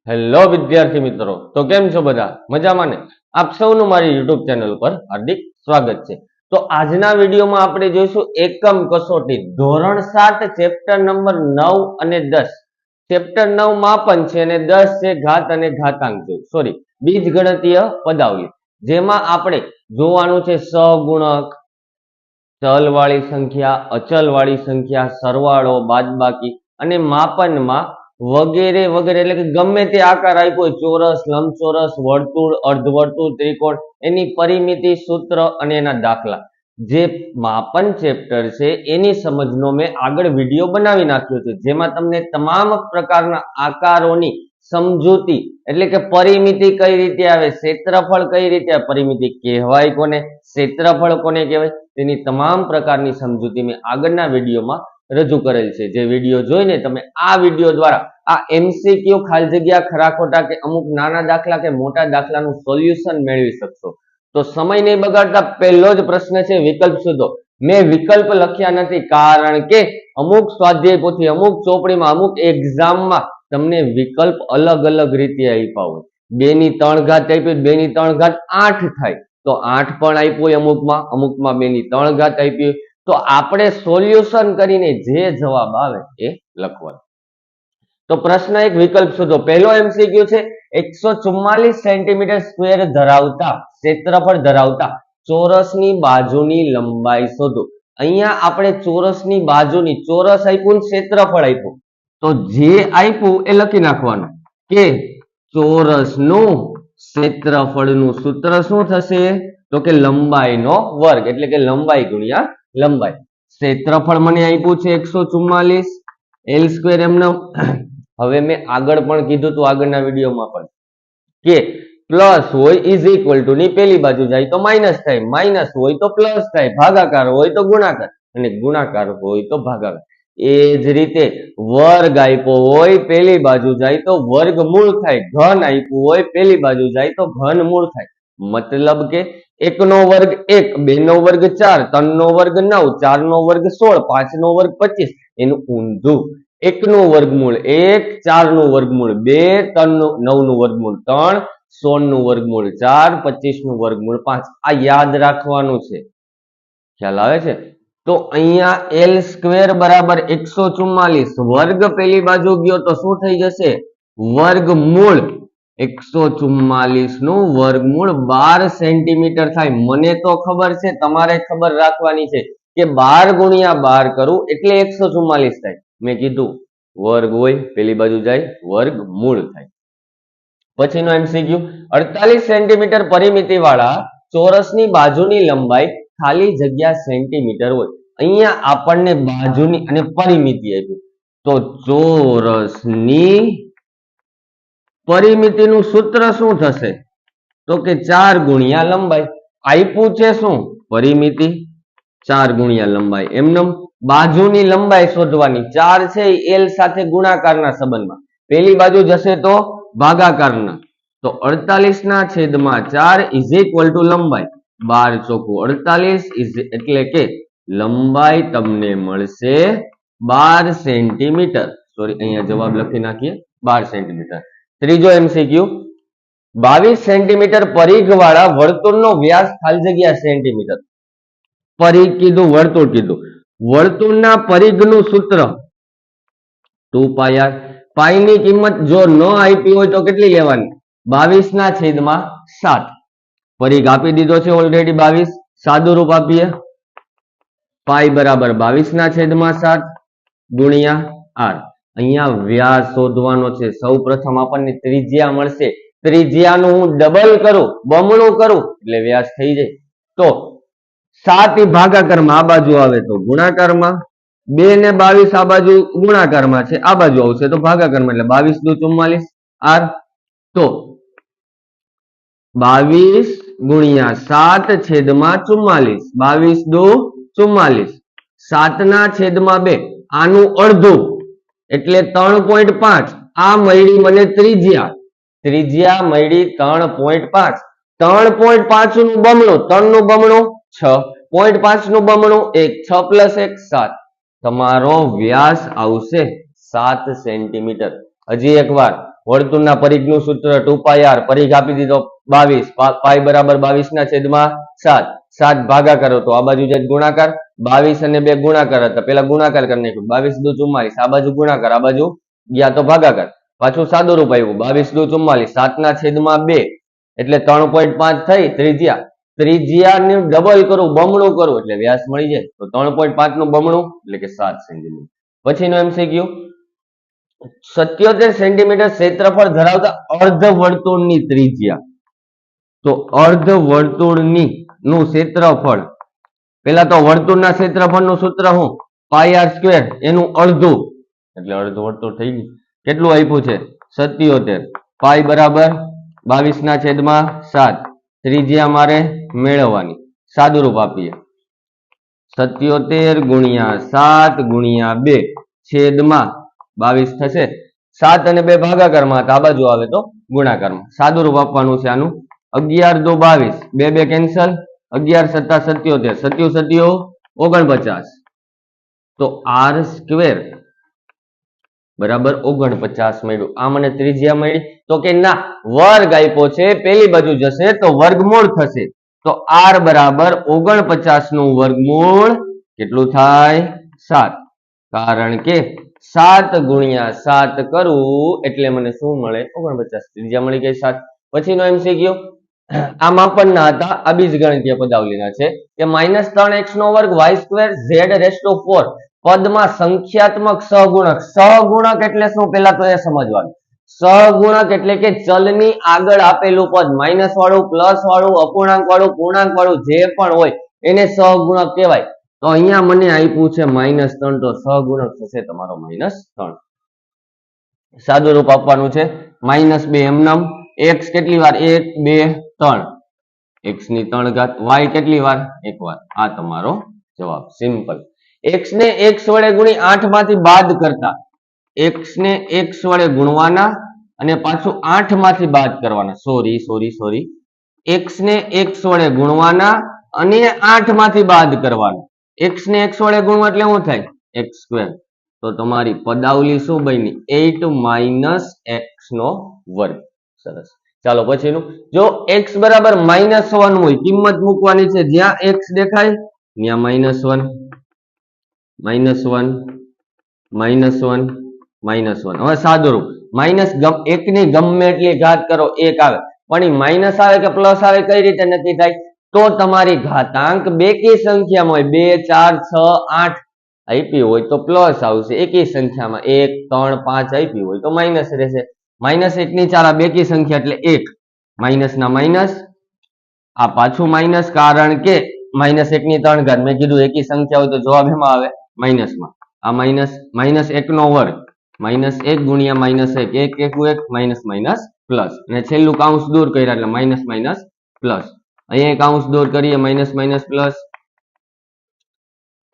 Hello વિદ્યાર્થી મિત્રો, તો કેમ છો બધા? મજામાં ને? આપ સૌનું મારી યુટ્યુબ ચેનલ પર હાર્દિક સ્વાગત છે. તો આજના વિડીયોમાં આપણે જોઈશું એકમ કસોટી ધોરણ 7 ચેપ્ટર નંબર 9 અને 10. ચેપ્ટર 9 માપન છે અને 10 છે ઘાત અને ઘાતાંક. સોરી, બીજગણિતીય પદાવલી, જેમાં આપણે જોવાનું છે સહગુણક, ચલવાળી સંખ્યા, અચલવાળી સંખ્યા, સરવાળો, બાદબાકી અને માપનમાં વગેરે વગેરે, એટલે કે ગમે તે આકાર આપ્યો હોય, ચોરસ, લંબચોરસ, વર્તુળ, અર્ધવર્તુળ, ત્રિકોણ, એની પરિમિતિ, સૂત્ર અને એના દાખલા. જે માપન ચેપ્ટર છે એની સમજનો મેં આગળ વિડીયો બનાવી નાખ્યો છે, જેમાં તમને તમામ પ્રકારના આકારોની સમજૂતી, એટલે કે પરિમિતિ કઈ રીતે આવે, ક્ષેત્રફળ કઈ રીતે, પરિમિતિ કહેવાય કોને, ક્ષેત્રફળ કોને કહેવાય, તેની તમામ પ્રકારની સમજૂતી મેં આગળના વિડીયોમાં રજૂ કરેલ છે. જે વિડીયો જોઈને તમે આ વિડીયો દ્વારા આ એમસીક્યુ, ખાલી જગ્યા, ખરા ખોટા કે અમુક નાના દાખલા કે મોટા દાખલાનું સોલ્યુશન મેળવી શકશો. તો સમય નહીં બગાડતા પહેલો જ પ્રશ્ન છે વિકલ્પ શોધો. મેં વિકલ્પ લખ્યા નથી, કારણ કે અમુક સ્વાધ્યાય પોથી, અમુક ચોપડીમાં, અમુક એક્ઝામમાં તમને વિકલ્પ અલગ અલગ રીતે આપ્યા હોય. 2 ની 3 ઘાત આપી, 2 ની 3 ઘાત 8 થાય, તો 8 પણ આપ્યું હોય અમુકમાં, અમુકમાં 2 ની 3 ઘાત આપી હોય. તો આપણે સોલ્યુશન કરીને જે જવાબ આવે એ લખવાનો. તો પ્રશ્ન એક, વિકલ્પ શોધો. પહેલો એમસીક્યુ છે 144 સેન્ટીમીટર સ્ક્વેર ધરાવતા, ક્ષેત્રફળ ધરાવતા ચોરસની બાજુની લંબાઈ શોધો. અહીંયા આપણે ચોરસની બાજુની, ચોરસ આપ્યું, ક્ષેત્રફળ આપ્યું, તો જે આપ્યું એ લખી નાખવાનું કે ચોરસનું ક્ષેત્રફળનું સૂત્ર શું થશે? તો કે લંબાઈનો વર્ગ, એટલે કે લંબાઈ ગુણ્યા લંબાઈ. ક્ષેત્રફળ મને આપ્યું છે 144, એલ સ્ક્વેર એમનો. હવે મેં આગળ પણ કીધું હતું, આગળના વિડીયોમાં પણ, કે પ્લસ હોય ઇઝ ઇક્વલ ટુ ની પેલી બાજુ જાય તો માઇનસ થાય, માઇનસ હોય તો પ્લસ થાય, ભાગાકાર હોય તો ગુણાકાર, અને ગુણાકાર હોય તો ભાગાકાર. એ જ રીતે વર્ગ આપ્યો હોય, પેલી બાજુ જાય તો વર્ગમૂળ થાય, ઘન આપ્યું હોય, પેલી બાજુ જાય તો ઘનમૂળ થાય. મતલબ કે 1 નો વર્ગ 1, 2 નો વર્ગ 4, 3 નો વર્ગ 9, 4 નો વર્ગ 16, 5 નો વર્ગ 25, એનું ઊંધું. 1 નું વર્ગમૂળ 1, 4 નું વર્ગમૂળ 2, 3 નું 9 નું વર્ગમૂળ 3, 16 નું વર્ગમૂળ 4, 25 નું વર્ગમૂળ 5. આ યાદ રાખવાનું છે. ખ્યાલ આવે છે? તો અહીંયા એલ સ્ક્વેર બરાબર 144, વર્ગ પેલી બાજુ ગયો તો શું થઈ જશે? વર્ગમૂળ. 144 નું વર્ગમૂળ 12 સેન્ટીમીટર થાય. મને તો ખબર છે, તમારે ખબર રાખવાની છે કે 12 ગુણ્યા 12 કરું એટલે 144 થાય. મેં કીધું વર્ગ હોય, પેલી બાજુ જાય, વર્ગમૂળ થાય. પછીનો એમસીક્યુ, 48 સેન્ટીમીટર પરિમિતિ વાળા ચોરસની બાજુની લંબાઈ ખાલી જગ્યા સેન્ટીમીટર હોય. અહીંયા આપણને બાજુની અને પરિમિતિ આપી, તો ચોરસની પરિમિતિનું સૂત્ર શું થશે? તો કે 4 ગુણ્યા લંબાઈ. આપ્યું છે શું? પરિમિતિ, 4 ગુણ્યા લંબાઈ. એમનેમ બાજુની લંબાઈ શોધવાની. 4 છે એલ સાથે ગુણાકારના સંબંધમાં, પેલી બાજુ જશે તો ભાગાકારના. તો 48 ના છેદમાં 4 ઇઝ ઇક્વલ ટુ લંબાઈ. 12 ચોકુ 48, એટલે કે લંબાઈ તમને મળશે 12 સેન્ટીમીટર. સોરી, અહીંયા જવાબ લખી નાખીએ, 12 સેન્ટીમીટર. ત્રીજો એમસીક્યુ, 22 સેન્ટીમીટર પરિઘ વાળા વર્તુળનો વ્યાસ ખાલી જગ્યા સેન્ટીમીટર. પરિઘ કીધું, વર્તુળ કીધું. વર્તુળના પરિઘનું સૂત્ર 2πr. પાઈ ની કિંમત જો ન આપી હોય તો કેટલી લેવાની? 22 ના છેદમાં 7. પરિઘ આપી દીધો છે ઓલરેડી 22, સાદું રૂપ આપીએ, પાઈ બરાબર 22 ના છેદમાં 7 ગુણ્યા r. અહીંયા વ્યાસ શોધવાનો છે. સૌ પ્રથમ આપણને ત્રિજ્યા મળશે, ત્રિજ્યાનું હું ડબલ કરું, બમણું કરું એટલે વ્યાસ થઈ જાય. તો 7 ભાગાકારમાં આ બાજુ આવે તો ગુણાકારમાં, 2 ને 22 આ બાજુ ગુણાકારમાં છે, આ બાજુ આવશે તો ભાગાકારમાં, એટલે 22 દુ 44 r. તો 22 ગુણ્યા 7 છેદમાં 44, 22 દુ 44, 7 ના છેદમાં 2, આનું અડધું એટલે 3.5. આ મળી મને ત્રિજ્યા, ત્રિજ્યા મળી 3.5. 3.5 નું બમણું, 3 નું બમણું 6, 0.5 નું બમણું 1, 6 પ્લસ 1 7. તમારો વ્યાસ આવશે 7 સેન્ટીમીટર. હજી એક વાર, વર્તુળના પરિઘનું સૂત્ર 2πr, પરિઘ આપી દીધો 22, પાઈ બરાબર 22/7, 7 ભાગાકાર હતો, આ બાજુ જાય ગુણાકાર, 22 અને 2 ગુણાકાર હતા, પેલા ગુણાકાર કરી નાખ્યું, 22 દુ 44, આ બાજુ ગુણાકાર, આ બાજુ ગયા તો ભાગાકાર, પાછું સાદું રૂપ આવ્યું, 22 દુ 44, 7/2 એટલે 3.5 થઈ ત્રિજ્યા, ત્રિજ્યાનું ડબલ કરું, બમણું કરું એટલે વ્યાસ મળી જાય, તો 3.5 નું બમણું એટલે કે 7 સેન્ટીમીટર. પછીનો એમસીક્યુ, 77 સેન્ટીમીટર ક્ષેત્રફળ ધરાવતા અર્ધ વર્તુળની ત્રિજ્યા, તો અર્ધ વર્તુળની નું ક્ષેત્રફળ, પેલા તો વર્તુળના ક્ષેત્રફળનું સૂત્ર શું, પાઈ આર સ્ક્વેર, એનું અડધું એટલે અર્ધ વર્તુળ થઈ ગયું. કેટલું આપ્યું છે 77, પાઈ બરાબર 22/7, ત્રિજ્યા મારે મેળવવાની, સાદું રૂપ આપીએ 77 ગુણ્યા 7 ગુણ્યા 2 છેદમાં 22 થશે, 7 અને 2 ભાગાકારમાં, આ બાજુ આવે તો ગુણાકારમાં, સાદું રૂપ આપવાનું છે આનું, 11 દુ 22, 2 2 કેન્સલ, 11 7 77, 7 7 49, તો આર સ્ક્વેર બરાબર 49 મળ્યું. આ મને ત્રિજ્યા મળી, તો કે ના વર્ગ આપ્યો છે, પેલી બાજુ જશે તો વર્ગમૂળ થશે, તો r બરાબર 49 નું વર્ગમૂળ કેટલું થાય 7, કારણ કે 7 ગુણ્યા 7 કરું એટલે મને શું મળે 49, ત્રિજ્યા મળી ગઈ 7. પછીનો એમસીક્યુ, આ માપનના હતા, આ બીજગણિતીય પદાવલીના છે કે -3x/y²z⁴ પદમાં સંખ્યાત્મક સહગુણક, સહગુણક એટલે શું પેલા તો એ સમજવાનું, સહગુણક એટલે કે ચલની આગળ આપેલું પદ, માઇનસ વાળું, પ્લસ વાળું, અપૂર્ણાંક વાળું, પૂર્ણાંક વાળું જે પણ હોય એને સહગુણક કહેવાય. તો અહીંયા મને આપ્યું છે -3, તો સહગુણક થશે તમારો -3. સાદું રૂપ આપવાનું છે, -2 એમનામ, x કેટલી વાર 1 2 3, x ની 3 ઘાત, y કેટલી વાર 1 વાર, આ તમારો જવાબ, સિમ્પલ. x ને x વડે ગુણી 8 માંથી બાદ કરતા, x ને x વડે ગુણવાના અને પાછું 8 માંથી બાદ કરવાના, સોરી, x ને x વડે ગુણવાના અને 8 માંથી બાદ કરવાના, x ને x વડે ગુણવા એટલે શું થાય x², તો તમારી પદાવલી શું બની 8 - x નો વર્ગ. સરસ. ચાલો પછીનું, જો x બરાબર -1 હોય, કિંમત મૂકવાની છે, જ્યાં x દેખાય ત્યાં -1, -1. હવે સાદું રૂપ, એક ની ગમે એટલી ઘાત કરો 1 આવે, પણ એ માઇનસ આવે કે પ્લસ આવે કઈ રીતે નક્કી થાય, તો તમારી ઘાતાંક બેકી સંખ્યામાં હોય, 2 4 6 8 આપી હોય તો પ્લસ આવશે, એકી સંખ્યામાં 1 3 5 આપી હોય તો માઇનસ રહેશે. -1 ની 4 આ બેકી સંખ્યા એટલે 1, માઇનસ ના માઇનસ, આ પાછું માઇનસ, કારણ કે -1 ની 3 ઘાત, મેં કીધું એકી સંખ્યા હોય તો જવાબ એમાં આવે માઇનસમાં, આ -1 નો વર્ગ, -1 ગુણ્યા -1, 1 1 1, પ્લસ, અને છેલ્લું કાઉન્સ દૂર કર્યા એટલે માઇનસ પ્લસ, અહીંયા કાઉન્સ દૂર કરીએ પ્લસ,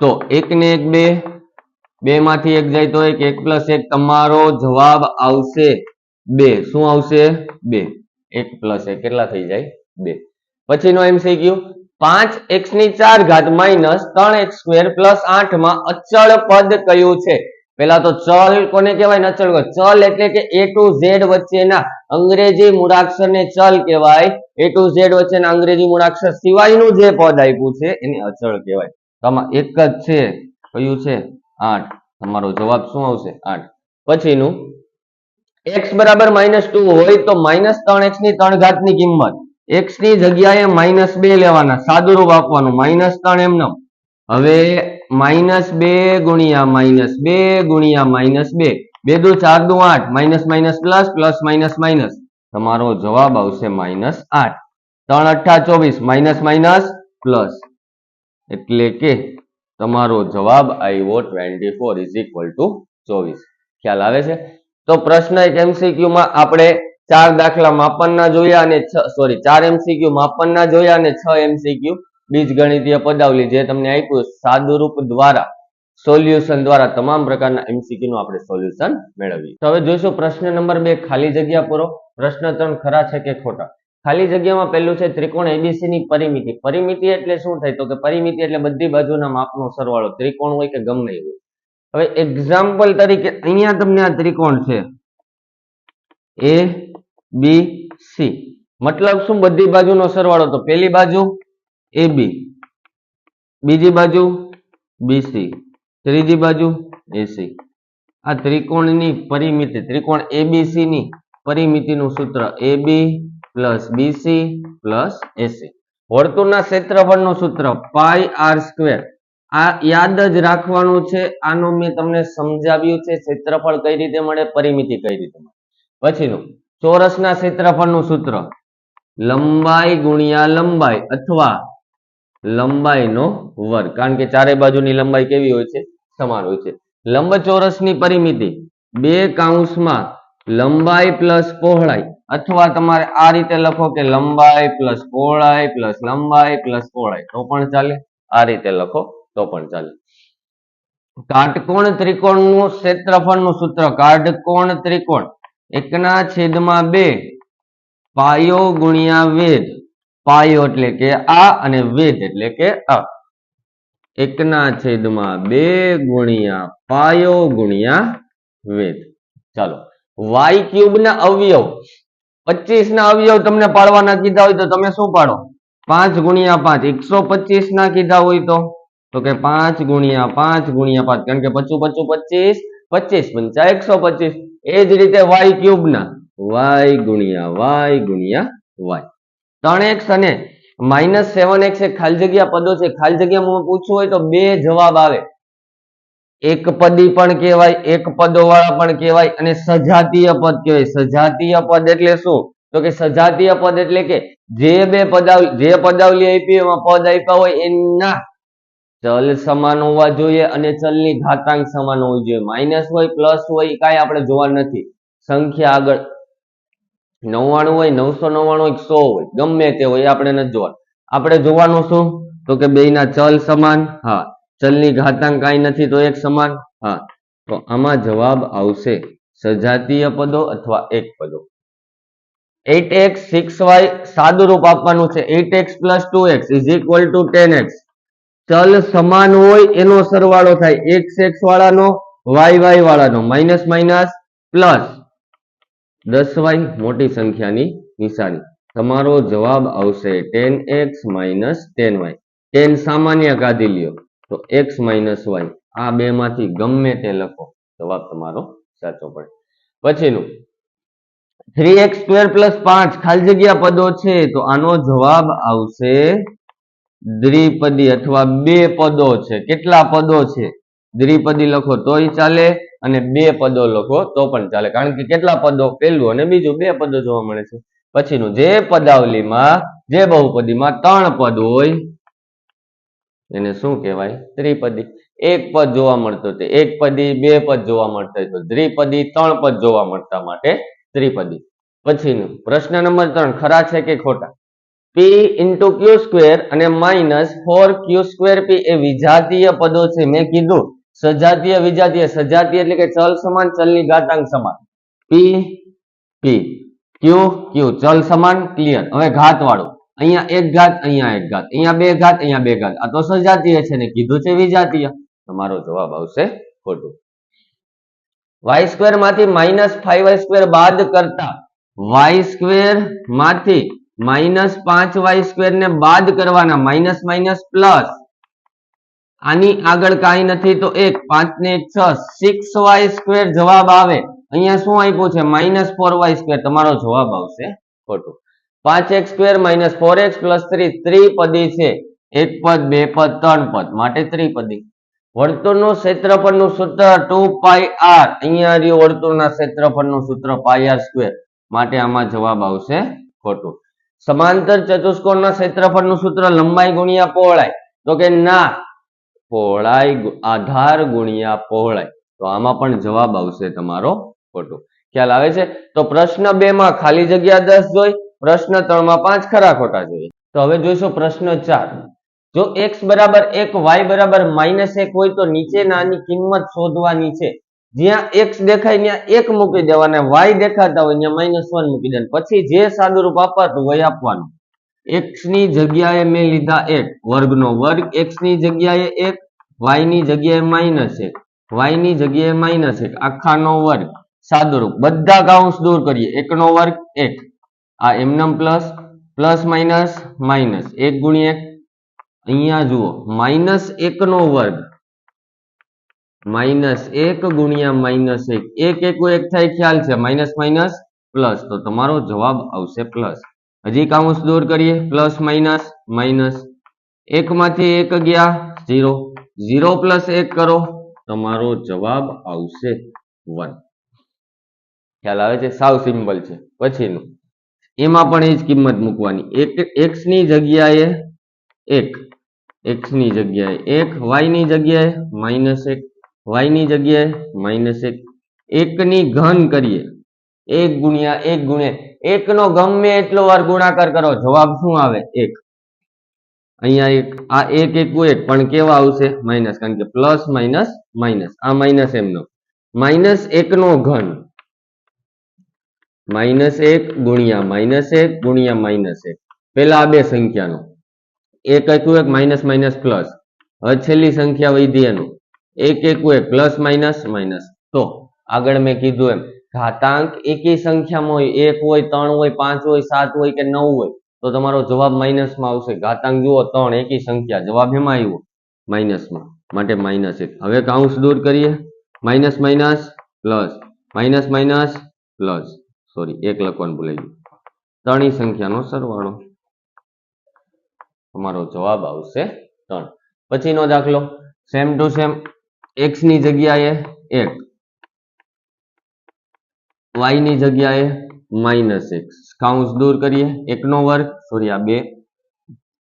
તો 1 ને 1 2, 2 માંથી 1 જાય તો 1, 1 + 1, તમારો જવાબ આવશે 2. શું આવશે 2, 1 + 1 કેટલા થઈ જાય 2. પછીનો એમસીક્યુ, 5x ની 4 ઘાત -3x² + 8 માં અચળ પદ કયું છે? પેલા તો ચલ કોને કહેવાય ને અચળ, ચલ એટલે કે a to z વચ્ચેના અંગ્રેજી મૂળાક્ષરને ચલ કહેવાય, a to z વચ્ચેના અંગ્રેજી મૂળાક્ષર સિવાયનું જે પદ આપ્યું છે એને અચળ કહેવાય. આમાં એક જ છે, કયું છે 8, તમારો જવાબ શું આવશે 8. પછીનું, x બરાબર -2 હોય તો -3x ની 3 ઘાત ની કિંમત, x ની જગ્યાએ -2 લેવાના, સાદું રૂપ આપવાનું, -3 એમનેમ. હવે -2 ગુણ્યા -2 ગુણ્યા -2, 2 દુ 4 દુ 8, માઇનસ પ્લસ પ્લસ માઇનસ, તમારો જવાબ આવશે -8. 3 8 24, માઇનસ પ્લસ, એટલે કે તમારો જવાબ આવ્યો 24 = 24. ખ્યાલ આવે છે? તો પ્રશ્ન એક એમસીક્યુ માં આપણે 4 દાખલા માપનના જોયા અને 4 એમસીક્યુ માપનના જોયા અને 6 એમસીક્યુ બીજગણિતીય પદાવલી જે તમને આપ્યું સાદુરૂપ દ્વારા, સોલ્યુશન દ્વારા તમામ પ્રકારના એમસીક્યુ નું આપણે સોલ્યુશન મેળવીએ. તો હવે જોઈશું પ્રશ્ન નંબર 2, ખાલી જગ્યા પૂરો. પ્રશ્ન 3, ખરા છે કે ખોટા? ખાલી જગ્યામાં પહેલું છે ત્રિકોણ એબીસી ની પરિમિતિ. પરિમિતિ એટલે શું થાય? તો કે પરિમિતિ એટલે બધી બાજુના માપનો સરવાળો, ત્રિકોણ હોય કે ગમે એ હોય. હવે એક્ઝામ્પલ તરીકે અહીંયા તમને આ ત્રિકોણ છે, એ બી સી મતલબ શું બધી બાજુનો સરવાળો તો પેલી બાજુ એ બી બીજી બાજુ બીસી ત્રીજી બાજુ એસી આ ત્રિકોણની પરિમિતિ ત્રિકોણ એબીસી ની પરિમિતિનું સૂત્ર AB plus BC plus AC વર્તુળના ક્ષેત્રફળનું સૂત્ર પાઈ આર સ્ક્વેર આ યાદ જ રાખવાનું છે આનો મેં તમને સમજાવ્યું છે ક્ષેત્રફળ કઈ રીતે મળે પરિમિતિ કઈ રીતે મળે પછીનું ચોરસના ક્ષેત્રફળનું સૂત્ર લંબાઈ ગુણ્યા લંબાઈ અથવા લંબાઈનો વર્ગ કારણ કે ચારે બાજુની લંબાઈ કેવી હોય છે સમાન હોય છે લંબચોરસની પરિમિતિ બે કૌંસમાં લંબાઈ પ્લસ પહોળાઈ અથવા તમારે આ રીતે લખો કે લંબાઈ પ્લસ પહોળાઈ પ્લસ લંબાઈ પ્લસ પહોળાઈ તો પણ ચાલે આ રીતે લખો તો પણ ચાલે કાટકોણ ત્રિકોણનું ક્ષેત્રફળનું સૂત્ર કાટકોણ ત્રિકોણ 1/2 પાયો ગુણ્યા વેધ પાયો એટલે કે આ અને વેધ એટલે કે આ 1/2 ગુણ્યા પાયો ગુણ્યા વેધ ચાલો વાય ક્યુબ ના અવયવ 25 ના અવયવ તમને પાડવાના કીધા હોય તો તમે શું પાડો 5 ગુણ્યા 5 125 ના કીધા હોય તો કે 5 ગુણ્યા 5 ગુણ્યા 5 કારણ કે 25 25 25 25 125 એ જ રીતે વાય ક્યુબ ના વાય ગુણ્યા વાય 3x અને -7x એ ખાલી જગ્યા પદો છે ખાલી જગ્યામાં પૂછવું હોય તો બે જવાબ આવે એક પદી પણ કહેવાય એક પદો વાળા પણ કહેવાય અને સજાતીય પદ કહેવાય સજાતીય પદ એટલે શું તો કે સજાતીય પદ એટલે કે જે પદાવલી આપી એમાં પદ આપ્યા હોય એના ચલ સમાન હોવા જોઈએ અને ચલની ઘાતાંક સમાન હોવી જોઈએ માઇનસ હોય પ્લસ હોય કાંઈ આપણે જોવા નથી સંખ્યા આગળ 99 હોય 999 હોય 100 હોય ગમે તે હોય આપણે નથી જોવાનું આપણે જોવાનું શું તો કે બેયના ચલ સમાન હા ચલની ઘાતાંક કાંઈ નથી તો એક સમાન હા તો આમાં જવાબ આવશે સજાતીય પદો અથવા એક પદો 8x 6y સાદું રૂપ આપવાનું છે 8x + 2x = 10x ચલ સમાન હોય એનો સરવાળો થાય x x વાળાનો y y વાળાનો માઇનસ માઇનસ પ્લસ 10y મોટી સંખ્યાની નિશાની તમારો જવાબ આવશે 10x - 10y 10 સામાન્ય કાઢી લ્યો તો x - y આ બે માંથી ગમે તે લખો જવાબ તમારો સાચો પડે પછીનું 3x² + 5 ખાલી જગ્યા પદો છે તો આનો જવાબ આવશે દ્વિપદી અથવા બે પદો છે કેટલા પદો છે દ્વિપદી લખો તોય ચાલે અને બે પદો લખો તો પણ ચાલે કારણ કે કેટલા પદો પહેલું અને બીજું બે પદો જોવા મળે છે પછીનું જે પદાવલીમાં જે બહુપદીમાં 3 પદ હોય એને શું કહેવાય ત્રિપદી એક પદ જોવા મળતો તે એક પદી બે પદ જોવા મળતા તો દ્વિપદી 3 પદ જોવા મળતા માટે ત્રિપદી પછીનું પ્રશ્ન નંબર 3 ખરા છે કે ખોટા p × q² અને -4q²p એ વિજાતીય પદો છે મેં કીધું સજાતીય વિજાતીય સજાતીય એટલે કે ચલ સમાન ચલની ઘાતાંક સમાન p p q q ચલ સમાન ક્લિયર હવે ઘાત વાળું અહીંયા એક ઘાત અહીંયા એક ઘાત અહીંયા બે ઘાત અહીંયા બે ઘાત આ તો સજાતીય છે ને કીધું છે વિજાતીય તમારો જવાબ આવશે ખોટું y² માંથી -5y² બાદ કરતા y² માંથી -5y² ને બાદ કરવાના માઇનસ માઇનસ પ્લસ આની આગળ કાંઈ નથી તો 1 5 ને 1 6 6y² જવાબ આવે અહીંયા શું આપ્યું છે -4y² તમારો જવાબ આવશે ખોટું 5x² - 4x + 3 ત્રિપદી છે એક પદ બે પદ ત્રણ પદ માટે ત્રિપદી વર્તુળનું ક્ષેત્રફળનું સૂત્ર 2πr અહીંયા રહ્યું વર્તુળના ક્ષેત્રફળનું સૂત્ર πr² માટે આમાં જવાબ આવશે ખોટું સમાંતર ચતુષ્કોણના ક્ષેત્રફળનું સૂત્ર લંબાઈ ગુણ્યા પહોળાઈ તો કે ના પહોળાઈ આધાર ગુણ્યા પહોળાઈ તો આમાં પણ જવાબ આવશે તમારો ખોટું ખ્યાલ આવે છે તો પ્રશ્ન 2 માં ખાલી જગ્યા 10 જોઈ પ્રશ્ન 3 માં 5 ખરા ખોટા જોઈએ તો હવે જોઈશું પ્રશ્ન 4 જો x = 1 y = -1 હોય તો નીચેનાની કિંમત શોધવાની છે જ્યાં x દેખાય ત્યાં 1 મૂકી દેવાના y દેખાતા હોય ત્યાં -1 મૂકી દેવાનું પછી જે સાદું રૂપ અપાતું હોય આપવાનું x ની જગ્યાએ મેં લીધા 1 વર્ગનો વર્ગ x ની જગ્યાએ 1 y ની જગ્યાએ -1 y ની જગ્યાએ -1 આખાનો વર્ગ સાદુરૂપ બધા કાઉન્સ દૂર કરીએ 1 નો વર્ગ 1 આ એમનમ પ્લસ પ્લસ માઇનસ માઇનસ 1 ગુણ્યા 1 અહીંયા જુઓ -1 નો વર્ગ -1 ગુણ્યા -1 એક એક થાય ખ્યાલ છે માઇનસ માઇનસ પ્લસ તો તમારો જવાબ આવશે પ્લસ હજી કાઉન્સ દૂર કરીએ પ્લસ માઇનસ માઇનસ 1 માંથી 1 ગયા 0 0 પ્લસ 1 કરો તમારો જવાબ આવશે 1 ખ્યાલ આવે છે સાવ સિમ્પલ છે પછીનું એમાં પણ એ જ કિંમત મૂકવાની x ની જગ્યાએ 1 x ની જગ્યાએ 1 y ની જગ્યાએ -1 y ની જગ્યાએ -1 1 ની ઘન કરીએ 1 ગુણ્યા 1 ગુણ્યા 1 નો ગમે એટલો વાર ગુણાકાર કરો જવાબ શું આવે 1 અહીંયા 1 પણ કેવા આવશે માઇનસ કારણ કે પ્લસ માઇનસ માઇનસ આ માઇનસ એમનો -1 નો ઘન -1 ગુણ્યા -1 ગુણ્યા -1 પેલા આ બે સંખ્યાનો 1 માઇનસ માઇનસ પ્લસ હવે છેલ્લી સંખ્યા વધી એનું 1 પ્લસ માઇનસ માઇનસ તો આગળ મેં કીધું એમ ઘાતાંક એકી સંખ્યામાં હોય 1 હોય 3 હોય 5 હોય 7 હોય કે 9 હોય તો તમારો જવાબ માઇનસમાં આવશે ઘાતાંક જુઓ 3 એકી સંખ્યા જવાબ એમાં આવ્યો માઇનસમાં માટે -1 હવે કાઉન્સ દૂર કરીએ minus minus plus minus minus plus sorry 1 લખવાનું ભૂલાઈ ગયું ત્રણેય સંખ્યાનો સરવાળો તમારો જવાબ આવશે 3 પછીનો દાખલો સેમ ટુ સેમ x ની જગ્યાએ 1 y ની જગ્યાએ -1 કાઉન્સ દૂર કરીએ 1 નો વર્ગ સોરી આ 2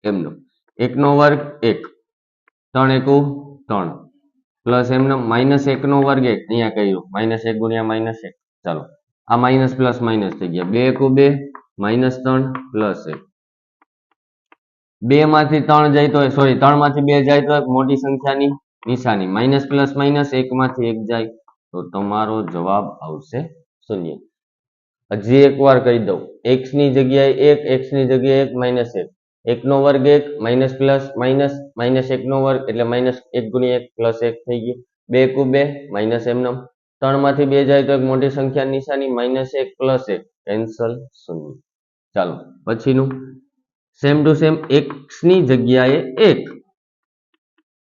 એમનો 1 નો વર્ગ 1 3 એકુ 3 પ્લસ એમનો -1 નો વર્ગ 1 અહીંયા કહ્યું -1 ગુણ્યા -1 ચાલો આ માઇનસ પ્લસ માઇનસ થઈ ગયા 2 એકુ 2 -3 પ્લસ 1 2 માંથી 3 જાય તો સોરી 3 માંથી 2 જાય તો મોટી સંખ્યાની નિશાની માઇનસ પ્લસ માઇનસ 1 માંથી 1 જાય તો તમારો જવાબ આવશે 0 હજી એક વાર કહી દઉં x ની જગ્યાએ 1 x ની જગ્યાએ 1 -1 1 નો વર્ગ 1 માઇનસ પ્લસ માઇનસ -1 નો વર્ગ એટલે -1 ગુણ્યા 1 પ્લસ 1 થઈ ગયું 2 એકુ 2 માઇનસ એમનો 3 માંથી 2 જાય તો એક મોટી સંખ્યા નિશાની -1 પ્લસ 1 કેન્સલ 0 ચાલો પછીનું સેમ ટુ સેમ x ની જગ્યાએ 1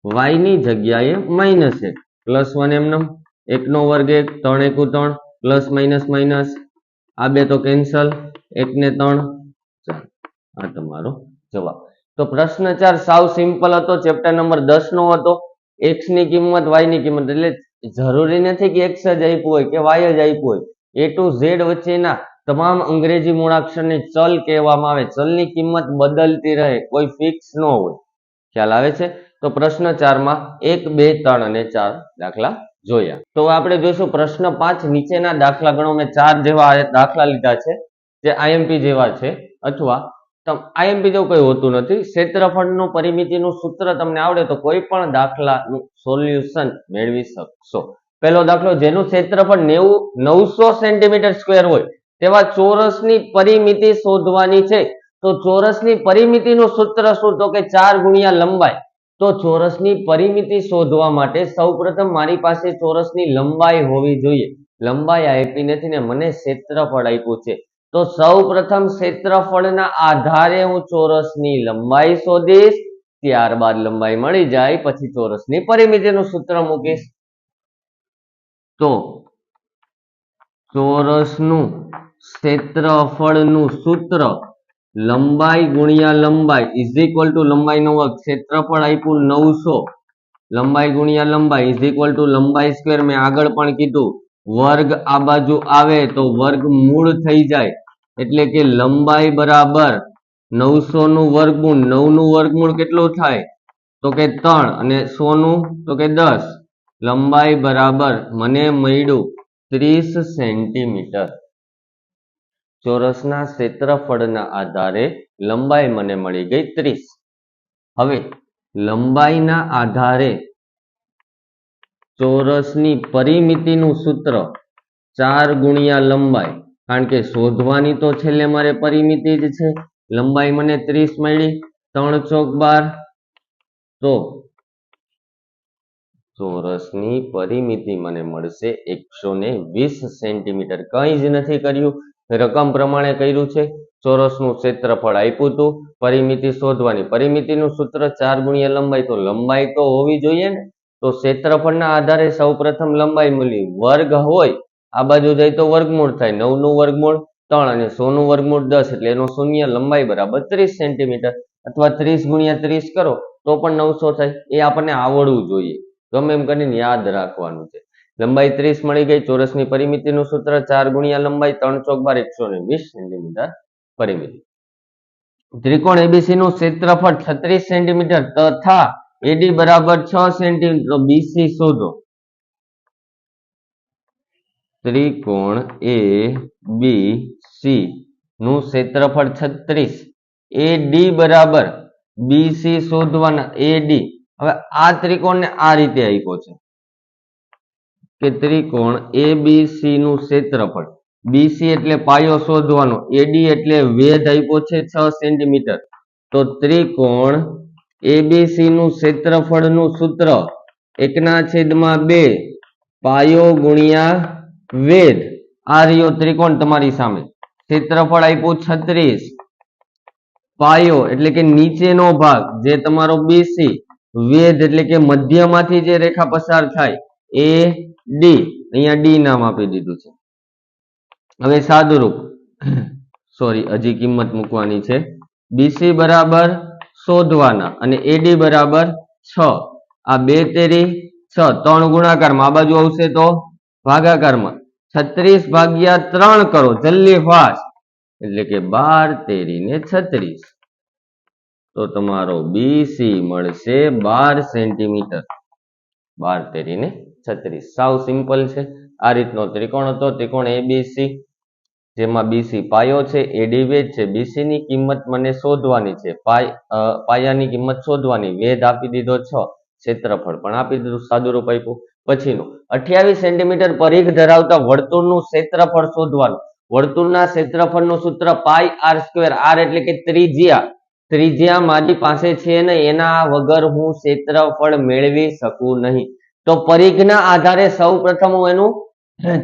y ની જગ્યાએ -1 પ્લસ 1 એમનો 1 નો વર્ગ 1 3 એકુ 3 પ્લસ માઇનસ માઇનસ આ બે તો કેન્સલ 1 ને 3 4 આ તમારો જવાબ તો પ્રશ્ન 4 સાવ સિમ્પલ હતો ચેપ્ટર નંબર 10 નો હતો x ની કિંમત y ની કિંમત એટલે જરૂરી નથી કે x જ આપ્યું હોય કે y જ આપ્યું હોય a to z વચ્ચેના તમામ અંગ્રેજી મૂળાક્ષરને ચલ કહેવામાં આવે ચલની કિંમત બદલતી રહે કોઈ ફિક્સ ન હોય ખ્યાલ આવે છે તો પ્રશ્ન 4 માં 1 2 3 અને 4 દાખલા જોયા તો આપણે જોઈશું પ્રશ્ન 5 નીચેના દાખલા ગણો મેં 4 જેવા દાખલા લીધા છે જે આઈએમપી જેવા છે અથવા આઈએમપી જેવું કઈ હોતું નથી ક્ષેત્રફળનું પરિમિતિનું સૂત્ર તમને આવડે તો કોઈ પણ દાખલાનું સોલ્યુશન મેળવી શકશો પહેલો દાખલો જેનું ક્ષેત્રફળ 900 સેન્ટીમીટર સ્ક્વેર હોય તેવા ચોરસની પરિમિતિ શોધવાની છે તો ચોરસની પરિમિતિનું સૂત્ર શું તો કે 4 ગુણ્યા લંબાઈ તો ચોરસની પરિમિતિ શોધવા માટે સૌપ્રથમ મારી પાસે ચોરસની લંબાઈ હોવી જોઈએ લંબાઈ આપી નથી ને મને ક્ષેત્રફળ આપ્યું છે તો સૌપ્રથમ ક્ષેત્રફળના આધારે હું ચોરસની લંબાઈ શોધીશ ત્યારબાદ લંબાઈ મળી જાય પછી ચોરસની પરિમિતિનું સૂત્ર મૂકીશ તો ચોરસનું ક્ષેત્રફળનું સૂત્ર લંબાઈ ગુણ્યા લંબાઈ ઇઝ ઇક્વલ ટુ લંબાઈનો વર્ગ ક્ષેત્રફળ આપ્યું 900 લંબાઈ ગુણ્યા લંબાઈ ઇઝ ઇક્વલ ટુ લંબાઈ સ્ક્વેર મેં આગળ પણ કીધું વર્ગ આ બાજુ આવે તો વર્ગમૂળ થઈ જાય એટલે કે લંબાઈ બરાબર 900 નું વર્ગમૂળ 9 નું વર્ગમૂળ કેટલું થાય તો કે 3 અને 100 નું તો કે 10 લંબાઈ બરાબર મને મળ્યું 30 સેન્ટીમીટર ચોરસના ક્ષેત્રફળના આધારે લંબાઈ મને મળી ગઈ 30 હવે લંબાઈના આધારે ચોરસની પરિમિતિનું સૂત્ર 4 ગુણ્યા લંબાઈ કારણ કે શોધવાની તો છેલ્લે મારે પરિમિતિ જ છે લંબાઈ મને 30 મળી 3 ચોક 12 તો ચોરસની પરિમિતિ મને મળશે 120 સેન્ટીમીટર. કંઈ જ નથી કર્યું, રકમ પ્રમાણે કર્યું છે. ચોરસનું ક્ષેત્રફળ આપ્યું હતું, પરિમિતિ શોધવાની. પરિમિતિનું સૂત્ર 4 ગુણ્યા લંબાઈ, તો લંબાઈ તો હોવી જોઈએ ને. તો ક્ષેત્રફળના આધારે સૌપ્રથમ લંબાઈ મળી. વર્ગ હોય આ બાજુ જાય તો વર્ગમૂળ થાય. 9 નું વર્ગમૂળ 3 અને 100 નું વર્ગમૂળ 10, એટલે એનો શૂન્ય લંબાઈ બરાબર 30 સેન્ટીમીટર, અથવા 30 ગુણ્યા 30 કરો તો પણ 900 થાય. એ આપણને આવડવું જોઈએ, ગમે એમ કરીને યાદ રાખવાનું છે. લંબાઈ 30 મળી ગઈ. ચોરસની પરિમિતિનું સૂત્ર 4 ગુણ્યા લંબાઈ 3 ચોક 12, 120 સેન્ટીમીટર પરિમિતિ. ત્રિકોણ એબીસી નું ક્ષેત્રફળ 36 સેન્ટીમીટર તથા એડી બરાબર 6 સેન્ટીમીટર. બીસી શોધો. ત્રિકોણ એ બી સી નું ક્ષેત્રફળ 36, એડી બરાબર બીસી શોધવાના. એડી, હવે આ ત્રિકોણને આ રીતે આપ્યો છે કે ત્રિકોણ એબીસી નું ક્ષેત્રફળ, બીસી એટલે પાયો શોધવાનો, એડી એટલે વેધ આપ્યો છે 6 સેન્ટીમીટર. તો ત્રિકોણ એબીસી નું ક્ષેત્રફળનું સૂત્ર 1/2 પાયો ગુણ્યા વેધ. આ રહ્યો ત્રિકોણ તમારી સામે. ક્ષેત્રફળ આપ્યું 36, પાયો એટલે કે નીચેનો ભાગ જે તમારો બીસી, વેધ એટલે કે મધ્યમાંથી જે રેખા પસાર થાય એ ડી, અહીંયા ડી નામ આપી દીધું છે. હવે સાદુરૂપ, સોરી હજી કિંમત મૂકવાની છે. બીસી બરાબર શોધવાના અને એડી બરાબર 6. આ 2 તેરી 6, 3 ગુણાકારમાં, આ બાજુ આવશે તો ભાગાકારમાં. 36 ભાગ્યા 3 કરો જલ્દી ફાસ્ટ, એટલે કે 12 તેરી ને 36. તો તમારો બીસી મળશે 12 સેન્ટીમીટર. 12 તેરી ને 36. સાવ સિમ્પલ છે. આ રીતનો ત્રિકોણ હતો, ત્રિકોણ એબીસી, જેમાં બીસી પાયો છે, એડી વેધ છે. બીસી ની કિંમત મને શોધવાની છે, પાયાની કિંમત શોધવાની. વેધ આપી દીધો 6, ક્ષેત્રફળ પણ આપી દીધું, સાદુરૂપ આપ્યું. પછીનું 28 સેન્ટીમીટર પરિઘ ધરાવતા વર્તુળનું ક્ષેત્રફળ શોધવાનું. વર્તુળના ક્ષેત્રફળનું સૂત્ર પાઈ આર સ્ક્વેર. આર એટલે કે ત્રિજ્યા. ત્રિજ્યા મારી પાસે છે ને, એના વગર હું ક્ષેત્રફળ મેળવી શકું નહીં. તો પરિઘના આધારે સૌ પ્રથમ હું એનું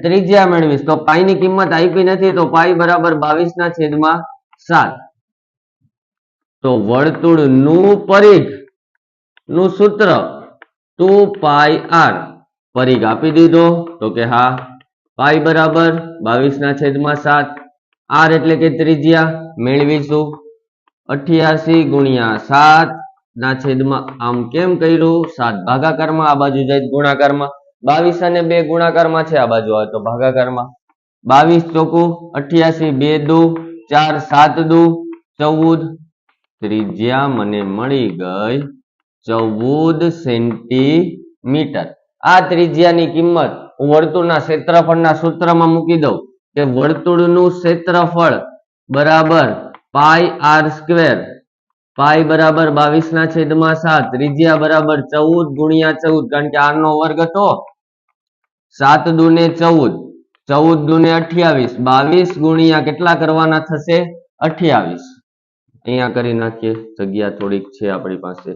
ત્રિજ્યા મેળવીશ. તો પાઈ ની કિંમત આપી નથી, તો પાઈ બરાબર 22/7. તો વર્તુળનું પરિઘ નું સૂત્ર 2πr. પરિઘ આપી દીધો તો કે હા, પાઈ બરાબર 22/7. આર એટલે કે ત્રિજ્યા મેળવીશું 88 ગુણ્યા 7 ના છેદમાં, આમ કેમ કર્યું? 7 ભાગાકારમાં, આ બાજુ જાય ગુણાકારમાં. 22 અને 2 ગુણાકારમાં છે, આ બાજુ આવે તો ભાગાકારમાં. 22 ચોકું 88, 2 દુ 4, 7 દુ 14. ત્રિજ્યા મને મળી ગઈ 14 સેન્ટીમીટર. આ ત્રિજ્યાની કિંમત હું વર્તુળના ક્ષેત્રફળના સૂત્રમાં મૂકી દઉં કે વર્તુળનું ક્ષેત્રફળ બરાબર પાઈ આર સ્ક્વેર. પાઈ બરાબર 22/7, ત્રિજ્યા બરાબર 14 ગુણ્યા 14, કારણ કે આર નો વર્ગ હતો. 7 દુ ને 14, 14 દુ ને 28, 22 ગુણ્યા કેટલા કરવાના થશે? 28. અહીંયા કરી નાખીએ, જગ્યા થોડીક છે આપણી પાસે.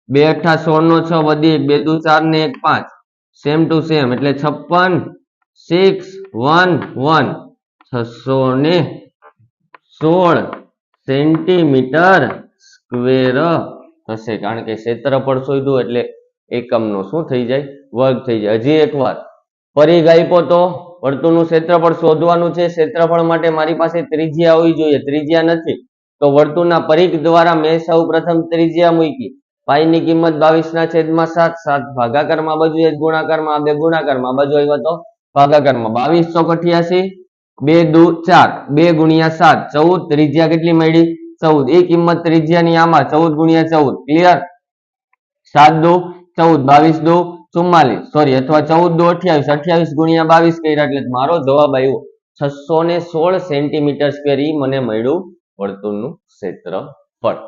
2 8 16 નો 6 વધી 1, 2 દુ 4 ને 1 5, સેમ ટુ સેમ, એટલે 56 6 1 1, 616 સેન્ટીમીટર સ્ક્વેર થશે. કારણ કે ક્ષેત્રફળ શોધ્યું એટલે એકમનો શું થઈ જાય? વર્ગ થઈ જાય. હજી એક વાર, પરિઘ આપ્યો તો વર્તુળનું ક્ષેત્રફળ શોધવાનું છે. ક્ષેત્રફળ માટે મારી પાસે ત્રિજ્યા હોવી જોઈએ, ત્રિજ્યા નથી. તો વર્તુળના પરિઘ દ્વારા મેં સૌ પ્રથમ ત્રિજ્યા મૂકી. પાઈ ની કિંમત 22/7, 7 ભાગાકારમાં, બાજુ ગુણાકારમાં, 2 ગુણાકારમાં, બાજુ આવ્યા તો ભાગાકારમાં. 22 ચોક 88, 2 દુ 4, 2 ગુણ્યા 7 14. ત્રિજ્યા કેટલી મળી? 14. એ કિંમત ત્રિજ્યાની આમાં 14 ગુણ્યા 14, ક્લિયર? 7 દુ 14, 22 દુ 44, સોરી, અથવા 14 દુ 28, 28 ગુણ્યા 22 કર્યા, એટલે મારો જવાબ આવ્યો 616 સેન્ટીમીટર સ્ક્વેર. ઈ મને મળ્યું વર્તુળનું ક્ષેત્રફળ.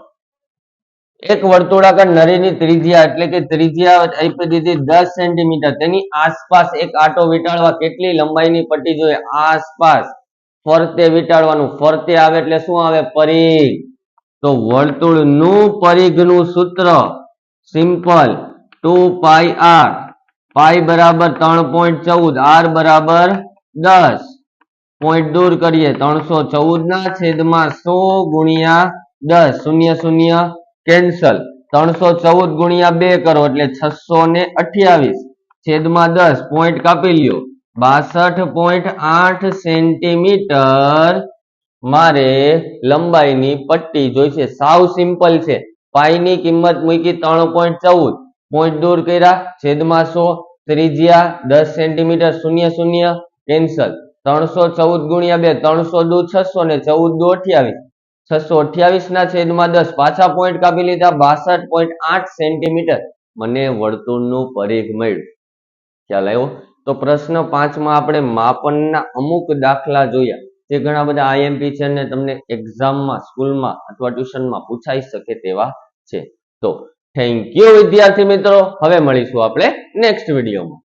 એક વર્તુળાકાર નળીની ત્રિજ્યા એટલે કે ત્રિજ્યા આપી દીધી 10 સેન્ટીમીટર. તેની આસપાસ એક આંટો વીંટાળવા કેટલી લંબાઈની પટ્ટી જોઈએ? આસપાસ ફરતે વીંટાળવાનું. ફરતે આવે એટલે શું આવે? પરિઘ. તો વર્તુળનું પરિઘનું સૂત્ર સિમ્પલ, 2πr, પાઈ બરાબર 3.14, r બરાબર 10. પોઈન્ટ દૂર કરીએ 314 ના છેદમાં 100 ગુણ્યા 10, શૂન્ય શૂન્ય કેન્સલ. 314 ગુણ્યા 2 કરો એટલે 628 છેદમાં 10, પોઈન્ટ કાપી લ્યો 62.8 સેન્ટીમીટર મારે લંબાઈની પટ્ટી જોઈશે. સાવ સિમ્પલ છે. પાઈ ની કિંમત મૂકી 3.14, પોઈન્ટ દૂર કર્યા છેદમાં 100, ત્રિજ્યા 10 સેન્ટીમીટર, શૂન્ય શૂન્ય કેન્સલ. 314 ગુણ્યા 2, 300 દુ 600 ને 14 દુ 28, 628 ના છેદમાં 10, પાછા પોઈન્ટ કાપી લીધા 62.8 સેન્ટીમીટર. મને વર્તુળનું પરિઘ મળ્યું. ખ્યાલ આવ્યો? તો પ્રશ્ન 5 માં આપણે માપનના અમુક દાખલા જોયા જે ઘણા બધા આઈએમપી છે અને તમને એક્ઝામમાં, સ્કૂલમાં અથવા ટ્યુશનમાં પૂછાઈ શકે તેવા છે. તો થેન્ક યુ વિદ્યાર્થી મિત્રો. હવે મળીશું આપણે નેક્સ્ટ વિડીયોમાં.